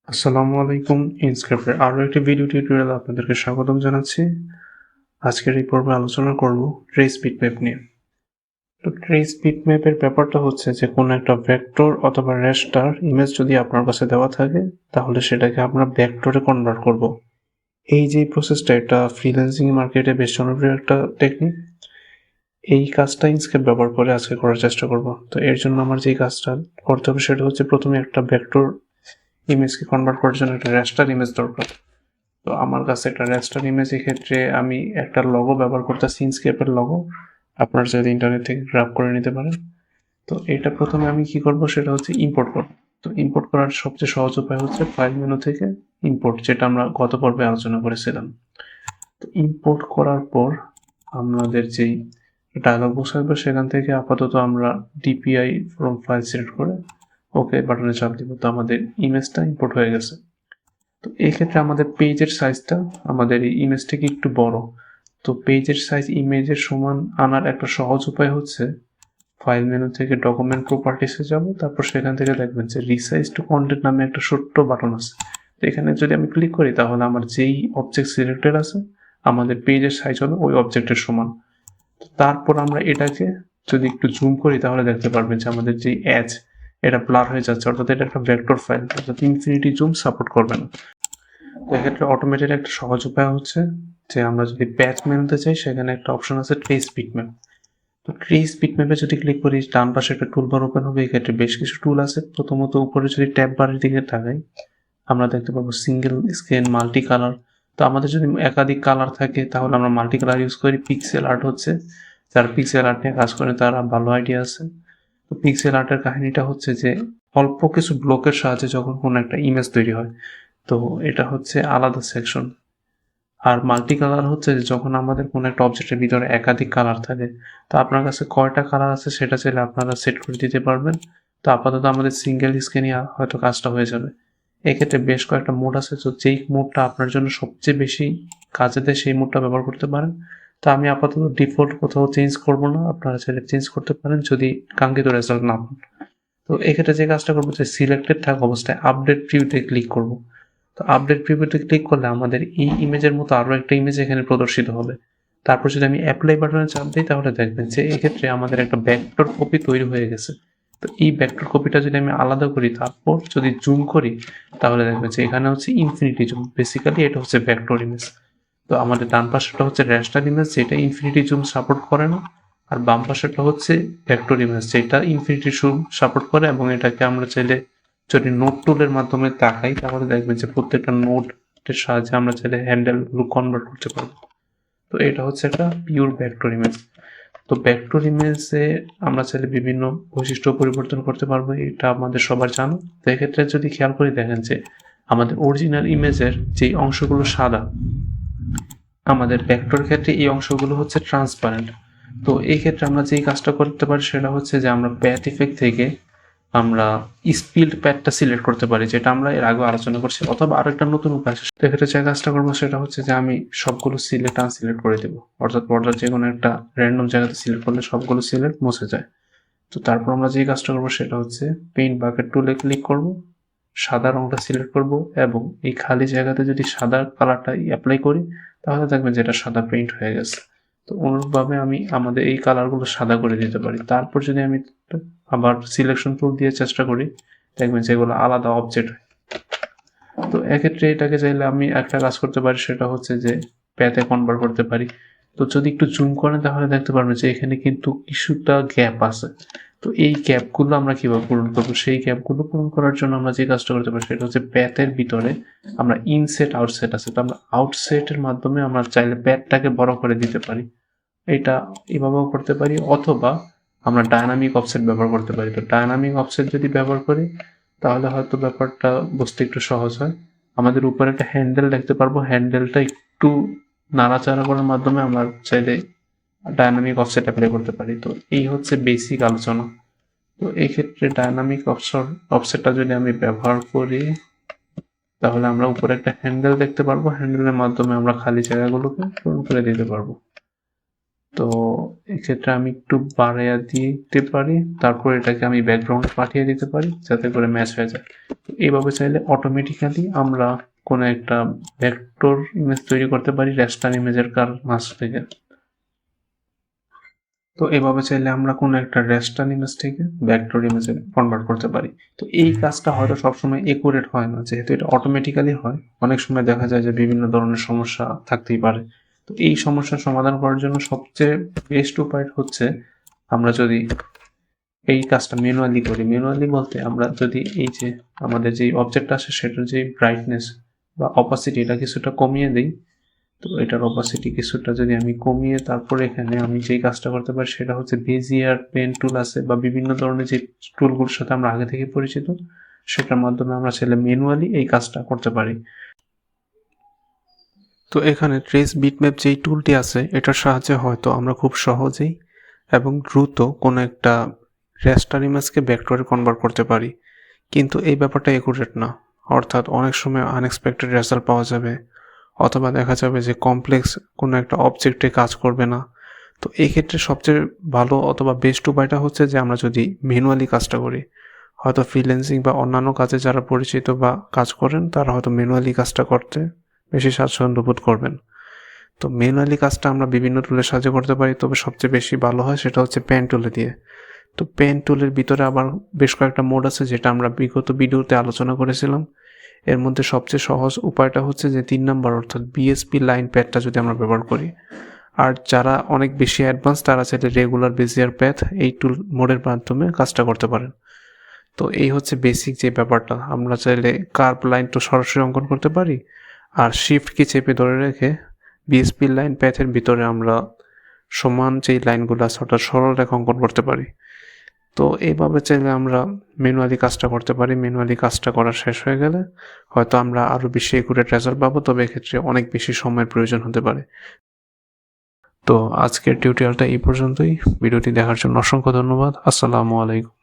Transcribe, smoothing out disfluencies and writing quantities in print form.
আসসালামু আলাইকুম। ইনস্ক্রিপ্টের আরও একটি ভিডিও টিউটোরিয়ালে আপনাদেরকে স্বাগতম জানাচ্ছি। আজকের এই পর্বে আলোচনা করব ট্রেস বিটম্যাপ নিয়ে। তো ট্রেস বিটম্যাপের ব্যাপারটা হচ্ছে যে কোনো একটা ভেক্টর অথবা রেস্টার ইমেজ যদি আপনার কাছে দেওয়া থাকে তাহলে সেটাকে আমরা ভেক্টরে কনভার্ট করব। এই যে প্রসেসটা, এটা ফ্রিল্যান্সিং মার্কেটে বেশ জনপ্রিয় একটা টেকনিক। এই কাজটা ইনস্কেপ ব্যবহার করে আজকে করার চেষ্টা করব। তো এর জন্য আমার যে কাজটা করতে হবে সেটা হচ্ছে প্রথমে একটা ভেক্টর ইমেজকে কনভার্ট করার জন্য একটা রেস্টার ইমেজ দরকার। তো আমার কাছে একটা রেস্টার ইমেজ, ক্ষেত্রে আমি একটা লগো ব্যবহার করতেছি, ইনস্কেপের লগো। আপনারা চাইলে ইন্টারনেট থেকে গ্রাব করে নিতে পারেন। তো এটা প্রথমে আমি কি করব সেটা হচ্ছে ইম্পোর্ট করব। তো ইম্পোর্ট করার সবচেয়ে সহজ উপায় হচ্ছে ফাইল মেনু থেকে ইম্পোর্ট, যেটা আমরা গত পর্বে আলোচনা করেছিলাম। তো ইম্পোর্ট করার পর আমাদের যেই ডায়লগ বক্স আসবে সেখান থেকে আপাতত আমরা ডিপিআই ফ্রম ফাইল সিলেক্ট করে ওকে বাটনে চাপ দিব। তো আমাদের ইমেজটা ইম্পোর্ট হয়ে গেছে। তো এই ক্ষেত্রে আমাদের পেজের সাইজটা আমাদের এই ইমেজ থেকে একটু বড়। তো পেজের সাইজ ইমেজের সমান আনার একটা সহজ উপায় হচ্ছে ফাইল মেনু থেকে ডকুমেন্ট প্রপার্টিসে যাব, তারপর সেখান থেকে দেখবেন যে রিসাইজ টু কন্টেন্ট নামে একটা ছোট্ট বাটন আছে। তো এখানে যদি আমি ক্লিক করি তাহলে আমার যেই অবজেক্ট সিলেক্টেড আছে আমাদের পেজের সাইজ হবে ওই অবজেক্টের সমান। তারপর আমরা এটাকে যদি একটু জুম করি তাহলে দেখতে পারবেন যে আমাদের যে এজ এটা ব্লার হয়ে যাচ্ছে, অর্থাৎ এটা একটা ভেক্টর ফাইল, অর্থাৎ ইনফিনিটি জুম সাপোর্ট করবে না। এক্ষেত্রে অটোমেটেড একটা সহজ উপায় হচ্ছে যে আমরা যদি প্যাচ মেনুতে চাই সেখানে একটা অপশন আছে ট্রেস বিটম্যাপ। তো ট্রেস বিটম্যাপে যদি ক্লিক করি ডান পাশে একটা টুল বার ওপেন হবে। এক্ষেত্রে বেশ কিছু টুল আছে। প্রথমত উপরে যদি ট্যাব বারের দিকে তাকাই আমরা দেখতে পাবো সিঙ্গেল স্ক্রিন, মাল্টি কালার। তো আমাদের যদি একাধিক কালার থাকে তাহলে আমরা মাল্টি কালার ইউজ করি। পিক্সেল আর্ট হচ্ছে, যারা পিক্সেল আর্ট নিয়ে কাজ করে তারা ভালো আইডিয়া আছে। তো পিক্সেল আর্টের কাহিনীটা হচ্ছে যে অল্প কিছু ব্লকের সাহায্যে যখন কোনো একটা ইমেজ তৈরি হয়, তো এটা হচ্ছে আলাদা সেকশন। আর মাল্টি কালার হচ্ছে যখন আমাদের কোনো একটা অবজেক্টের ভিতরে একাধিক কালার থাকে। তো আপনার কাছে কয়টা কালার আছে সেটা চাইলে আপনারা সেট করে দিতে পারবেন। তো আপাতত আমাদের সিঙ্গেল স্ক্রিনে হয়তো কাজটা হয়ে যাবে। এক্ষেত্রে বেশ কয়েকটা মোড আছে, তো যেই মোডটা আপনার জন্য সবচেয়ে বেশি কাজে দেয় সেই মোডটা ব্যবহার করতে পারেন। তো আমি আপাতত ডিফল্ট কোথাও চেঞ্জ করব না, আপনারা চাইলে চেঞ্জ করতে পারেন যদি কাঙ্ক্ষিত রেজাল্ট না পান। তো এক্ষেত্রে যে কাজটা করবো যে সিলেক্টেড থাকা অবস্থায় আপডেট প্রিভিউতে ক্লিক করব। তো আপডেট প্রিভিউতে ক্লিক করলে আমাদের এই ইমেজের মতো আরও একটা ইমেজ এখানে প্রদর্শিত হবে। তারপর যদি আমি অ্যাপ্লাই বাটনে চাপ দিই তাহলে দেখবেন যে এক্ষেত্রে আমাদের একটা ভেক্টর কপি তৈরি হয়ে গেছে। তো এই ভেক্টর কপিটা যদি আমি আলাদা করি তারপর যদি জুম করি তাহলে দেখবেন যে এখানে হচ্ছে ইনফিনিটি জুম, বেসিক্যালি এটা হচ্ছে ভেক্টর ইমেজ। তো আমাদের ডান পাশেরটা হচ্ছে রেস্টার ইমেজ, যেটা ইনফিনিটি জুম সাপোর্ট করে না। আর বাম পাশেরটা হচ্ছে ভেক্টর ইমেজ, যেটা ইনফিনিটি জুম সাপোর্ট করে। এবং এটাকে আমরা চাইলে যদি নোট টুলের মাধ্যমে তাকাই তাহলে দেখবেন যে প্রত্যেকটা নোটের সাহায্যে আমরা চাইলে হ্যান্ডেলগুলো কনভার্ট করতে পারবো। তো এটা হচ্ছে একটা পিওর ভেক্টর ইমেজ। তো ভেক্টর ইমেজে আমরা চাইলে বিভিন্ন বৈশিষ্ট্য পরিবর্তন করতে পারবো, এটা আমাদের সবার জানো। তো এক্ষেত্রে যদি খেয়াল করে দেখেন যে আমাদের অরিজিনাল ইমেজের যে অংশগুলো সাদা, আমাদের ভেক্টর ক্ষেত্রে এই অংশগুলো হচ্ছে ট্রান্সপারেন্ট। তো এই ক্ষেত্রে আমরা যেই কাজটা করতে পারি সেটা হচ্ছে যে আমরা প্যাথ ইফেক্ট থেকে আমরা স্পিল্ড প্যাডটা সিলেক্ট করতে পারি, যেটা আমরা এর আগে আলোচনা করছি। অথবা আরেকটা নতুন উপায় আছে, সেক্ষেত্রে যে কাজটা করবো সেটা হচ্ছে যে আমি সবগুলো সিলেক্ট আনসিলেক্ট করে দেবো, অর্থাৎ বর্ডার যে কোনো একটা র্যান্ডম জায়গাতে সিলেক্ট করলে সবগুলো সিলেক্ট মুছে যায়। তো তারপর আমরা যে কাজটা করবো সেটা হচ্ছে পেইন্ট বাকেট টুলে ক্লিক করব, সাদা রংটা সিলেক্ট করব এবং এই খালি জায়গাতে যদি সাদা কালারটা অ্যাপ্লাই করি তাহলে দেখবেন যে এটা সাদা পেইন্ট হয়ে গেছে। তো অনুরূপভাবে আমি আমাদের এই কালারগুলো সাদা করে দিতে পারি। তারপর যদি আমি আবার সিলেকশন টুল দিয়ে চেষ্টা করি দেখবেন যে এগুলো আলাদা অবজেক্ট হয়। তো এক্ষেত্রে এটাকে চাইলে আমি একটা কাজ করতে পারি, সেটা হচ্ছে যে প্যাথে কনভার্ট করতে পারি। তো যদি একটু জুম করেন তাহলে দেখতে পারবেন যে এখানে কিন্তু কিছুটা গ্যাপ আছে। তো এই গ্যাপগুলো আমরা কিভাবে পূরণ করবো, সেই গ্যাপগুলো পূরণ করার জন্য আমরা যে কাজটা করতে পারি সেটা হচ্ছে প্যাথের ভিতরে আমরা ইনসেট আউটসেট আছে, তো আমরা আউটসেটের মাধ্যমে আমরা চাইলে প্যাথটাকে বড় করে দিতে পারি। এটা এভাবেও করতে পারি, অথবা আমরা ডায়নামিক অফসেট ব্যবহার করতে পারি। তো ডায়নামিক অফসেট যদি ব্যবহার করি তাহলে হয়তো ব্যাপারটা বুঝতে একটু সহজ হয়। আমাদের উপরে একটা হ্যান্ডেল দেখতে পারবো, হ্যান্ডেলটা একটু নাড়াচাড়া করার মাধ্যমে আমরা চাইলে ডায়নামিক অফসেট অ্যাপ্লাই করতে পারি। তো এই হচ্ছে বেসিক আলোচনা। তো এই ক্ষেত্রে ডায়নামিক অফসেটটা যদি আমি ব্যবহার করি তাহলে আমরা উপরে একটা হ্যান্ডেল দেখতে পারবো, হ্যান্ডেলের মাধ্যমে আমরা খালি জায়গাগুলোকে পূরণ করে দিতে পারবো। তো এক্ষেত্রে আমি একটু বাড়াইয়া দিতে পারি, তারপর এটাকে আমি ব্যাকগ্রাউন্ডে পাঠিয়ে দিতে পারি যাতে করে ম্যাচ হয়ে যায়। তো এইভাবে চাইলে অটোমেটিক্যালি আমরা কোনো একটা ভেক্টর ইমেজ তৈরি করতে পারি রেস্টার ইমেজের মাঝ থেকে। তো এভাবে চাইলে আমরা কোনো একটা রেস্টার ইমেজ থেকে ভেক্টর ইমেজে কনভার্ট করতে পারি। তো এই কাজটা হয়তো সবসময় একুরেট হয় না, যেহেতু এটা অটোমেটিক্যালি হয়। অনেক সময় দেখা যায় যে বিভিন্ন ধরনের সমস্যা থাকতেই পারে। তো এই সমস্যার সমাধান করার জন্য সবচেয়ে বেস্ট উপায় হচ্ছে আমরা যদি এই কাজটা ম্যানুয়ালি করি। ম্যানুয়ালি বলতে আমরা যদি এই যে আমাদের যে অবজেক্ট আসে সেটার যে ব্রাইটনেস বা অপাসিটি এটা কিছুটা কমিয়ে দিই। তো এটার অপাসিটি কিছুটা যদি আমি কমিয়ে তারপরে এখানে আমি যেই কাজটা করতে পারি সেটা হচ্ছে বেজিয়ার পেন টুল আছে বা বিভিন্ন ধরনের যে টুলগুলোর সাথে আমরা আগে থেকে পরিচিত, সেটার মাধ্যমে আমরা চাইলে ম্যানুয়ালি এই কাজটা করতে পারি। তো এখানে ট্রেস বিটম্যাপ যেই টুলটি আছে এটার সাহায্যে হয়তো আমরা খুব সহজেই এবং দ্রুত কোনো একটা রেস্টার ইমেজকে ভেক্টরে কনভার্ট করতে পারি, কিন্তু এই ব্যাপারটা একুরেট না। অর্থাৎ অনেক সময় আনএক্সপেক্টেড রেজাল্ট পাওয়া যাবে, অথবা দেখা যাবে যে কমপ্লেক্স কোনো একটা অবজেক্টে কাজ করবে না। তো এই ক্ষেত্রে সবচেয়ে ভালো অথবা বেস্ট উপায়টা হচ্ছে যে আমরা যদি ম্যানুয়ালি কাজটা করি। হয়তো ফ্রিল্যান্সিং বা অন্যান্য কাজে যারা পরিচিত বা কাজ করেন তারা হয়তো ম্যানুয়ালি কাজটা করতে বেশি স্বাচ্ছন্দ্য বোধ করবেন। তো ম্যানুয়ালি কাজটা আমরা বিভিন্ন টুলের সাহায্যে করতে পারি, তবে সবচেয়ে বেশি ভালো হয় সেটা হচ্ছে পেন টুলে দিয়ে। তো পেন টুলের ভিতরে আবার বেশ কয়েকটা মোড আছে যেটা আমরা বিগত ভিডিওতে আলোচনা করেছিলাম। এর মধ্যে সবচেয়ে সহজ উপায়টা হচ্ছে যে 3 নাম্বার অর্থাৎ বিএসপি লাইন প্যাডটা যদি আমরা ব্যবহার করি। আর যারা অনেক বেশি অ্যাডভান্স তারা চাইলে রেগুলার বেজিয়ার প্যাথ এই টুল মোডের মাধ্যমে কাজটা করতে পারেন। তো এই হচ্ছে বেসিক যে ব্যাপারটা। আমরা চাইলে কার্ভ লাইন তো সরাসরি অঙ্কন করতে পারি, আর শিফট কি চেপে ধরে রেখে বিএসপি লাইন প্যাথের ভিতরে আমরা সমান যেই লাইনগুলো আছে অর্থাৎ সরল রেখা অঙ্কন করতে পারি। তো এইভাবে চাইলে আমরা ম্যানুয়ালি কাজটা করতে পারি। ম্যানুয়ালি কাজটা করা শেষ হয়ে গেলে হয়তো আমরা আরও বেশি একুরেট রেজাল্ট পাবো, তবে এক্ষেত্রে অনেক বেশি সময়ের প্রয়োজন হতে পারে। তো আজকের টিউটোরিয়ালটা এই পর্যন্তই। ভিডিওটি দেখার জন্য অসংখ্য ধন্যবাদ। আসসালামু আলাইকুম।